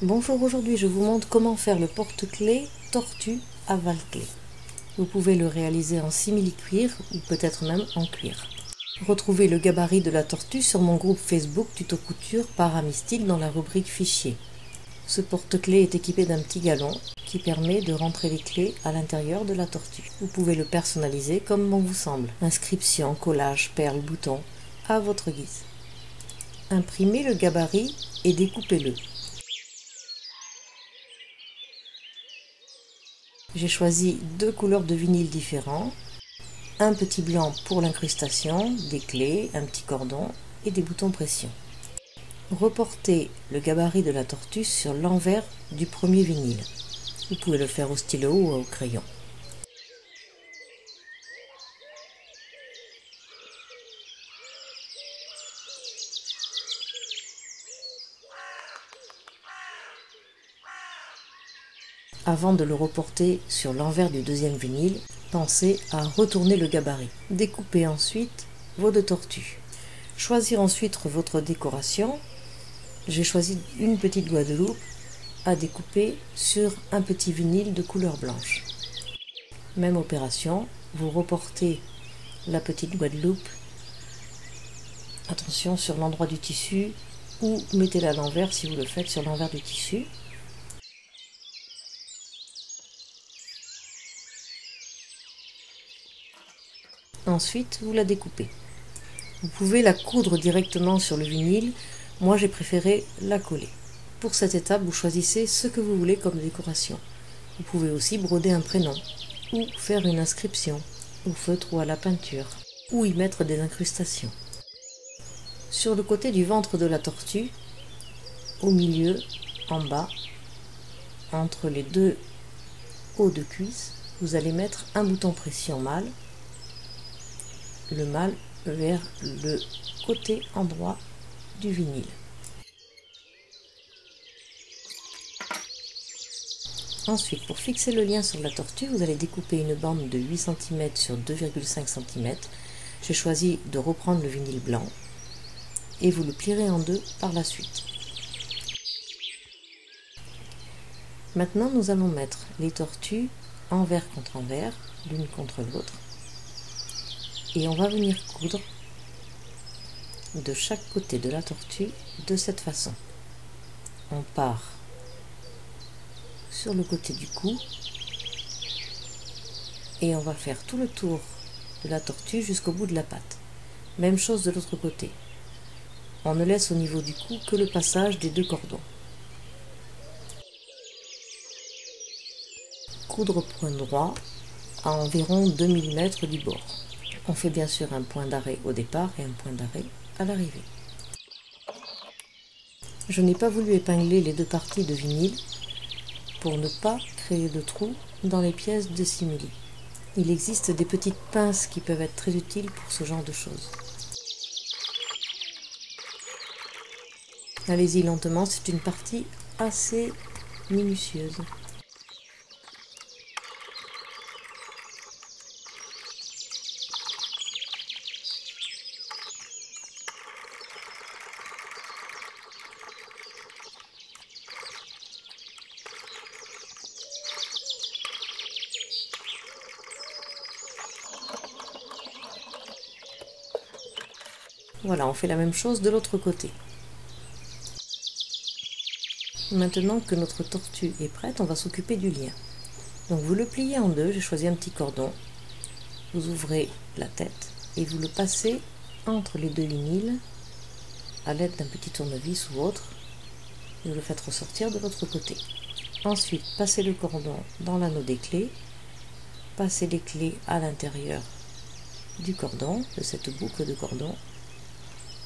Bonjour, aujourd'hui je vous montre comment faire le porte-clés tortue à val-clé. Vous pouvez le réaliser en simili-cuir ou peut-être même en cuir. Retrouvez le gabarit de la tortue sur mon groupe Facebook Tuto Couture par Amistyle dans la rubrique Fichier. Ce porte-clés est équipé d'un petit galon qui permet de rentrer les clés à l'intérieur de la tortue. Vous pouvez le personnaliser comme bon vous semble. Inscription, collage, perles, boutons, à votre guise. Imprimez le gabarit et découpez-le. J'ai choisi deux couleurs de vinyle différents, un petit blanc pour l'incrustation, des clés, un petit cordon et des boutons pression. Reportez le gabarit de la tortue sur l'envers du premier vinyle. Vous pouvez le faire au stylo ou au crayon. Avant de le reporter sur l'envers du deuxième vinyle, pensez à retourner le gabarit. Découpez ensuite vos deux tortues. Choisir ensuite votre décoration. J'ai choisi une petite Guadeloupe à découper sur un petit vinyle de couleur blanche. Même opération, vous reportez la petite Guadeloupe, attention sur l'endroit du tissu, ou mettez-la à l'envers si vous le faites sur l'envers du tissu. Ensuite, vous la découpez. Vous pouvez la coudre directement sur le vinyle, moi j'ai préféré la coller. Pour cette étape, vous choisissez ce que vous voulez comme décoration. Vous pouvez aussi broder un prénom, ou faire une inscription, au feutre ou à la peinture, ou y mettre des incrustations. Sur le côté du ventre de la tortue, au milieu, en bas, entre les deux hauts de cuisse, vous allez mettre un bouton pression mâle, le mâle vers le côté endroit du vinyle. Ensuite, pour fixer le lien sur la tortue, vous allez découper une bande de 8 cm sur 2,5 cm. J'ai choisi de reprendre le vinyle blanc et vous le plierez en deux par la suite. Maintenant, nous allons mettre les tortues envers contre envers, l'une contre l'autre. Et on va venir coudre de chaque côté de la tortue de cette façon. On part sur le côté du cou et on va faire tout le tour de la tortue jusqu'au bout de la patte. Même chose de l'autre côté. On ne laisse au niveau du cou que le passage des deux cordons. Coudre point droit à environ 2 mm du bord. On fait bien sûr un point d'arrêt au départ et un point d'arrêt à l'arrivée. Je n'ai pas voulu épingler les deux parties de vinyle pour ne pas créer de trous dans les pièces de simili. Il existe des petites pinces qui peuvent être très utiles pour ce genre de choses. Allez-y lentement, c'est une partie assez minutieuse. Voilà, on fait la même chose de l'autre côté. Maintenant que notre tortue est prête, on va s'occuper du lien. Donc vous le pliez en deux, j'ai choisi un petit cordon. Vous ouvrez la tête et vous le passez entre les deux vinyles à l'aide d'un petit tournevis ou autre. Et vous le faites ressortir de l'autre côté. Ensuite, passez le cordon dans l'anneau des clés. Passez les clés à l'intérieur du cordon, de cette boucle de cordon.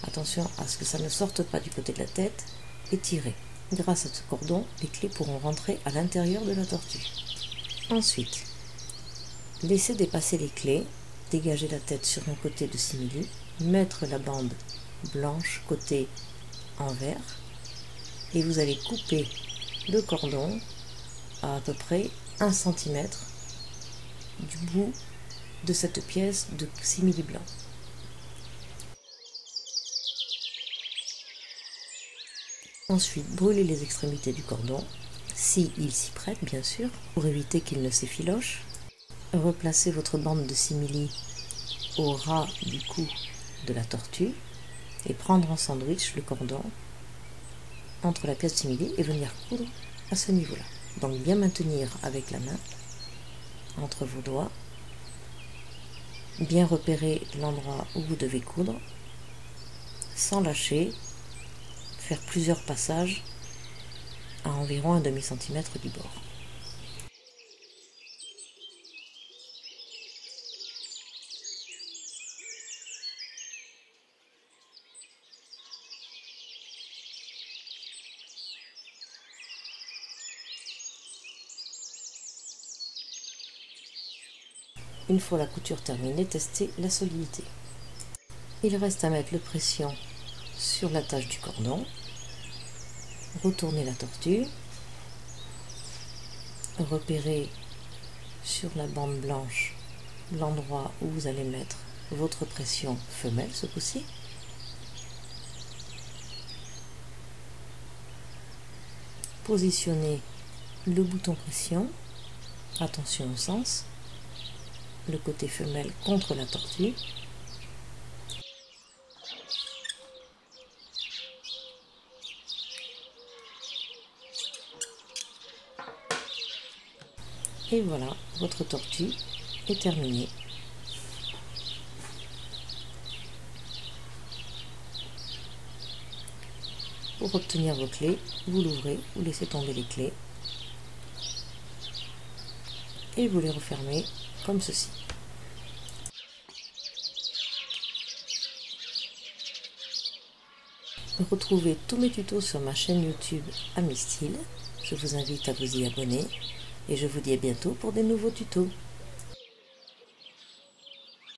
Attention à ce que ça ne sorte pas du côté de la tête et tirez. Grâce à ce cordon, les clés pourront rentrer à l'intérieur de la tortue. Ensuite, laissez dépasser les clés, dégager la tête sur un côté de simili, mettre la bande blanche côté envers et vous allez couper le cordon à peu près 1 cm du bout de cette pièce de simili blanc. Ensuite, brûlez les extrémités du cordon, si il s'y prête bien sûr, pour éviter qu'il ne s'effiloche. Replacez votre bande de simili au ras du cou de la tortue et prendre en sandwich le cordon entre la pièce simili et venir coudre à ce niveau-là. Donc bien maintenir avec la main entre vos doigts, bien repérer l'endroit où vous devez coudre, sans lâcher, faire plusieurs passages à environ un demi-centimètre du bord. Une fois la couture terminée, testez la solidité. Il reste à mettre le pression sur l'attache du cordon, retournez la tortue, repérez sur la bande blanche l'endroit où vous allez mettre votre pression femelle ce coup-ci. Positionnez le bouton pression, attention au sens, le côté femelle contre la tortue. Et voilà, votre tortue est terminée. Pour obtenir vos clés, vous l'ouvrez, vous laissez tomber les clés et vous les refermez comme ceci. Retrouvez tous mes tutos sur ma chaîne YouTube Amistyle. Je vous invite à vous y abonner et je vous dis à bientôt pour des nouveaux tutos.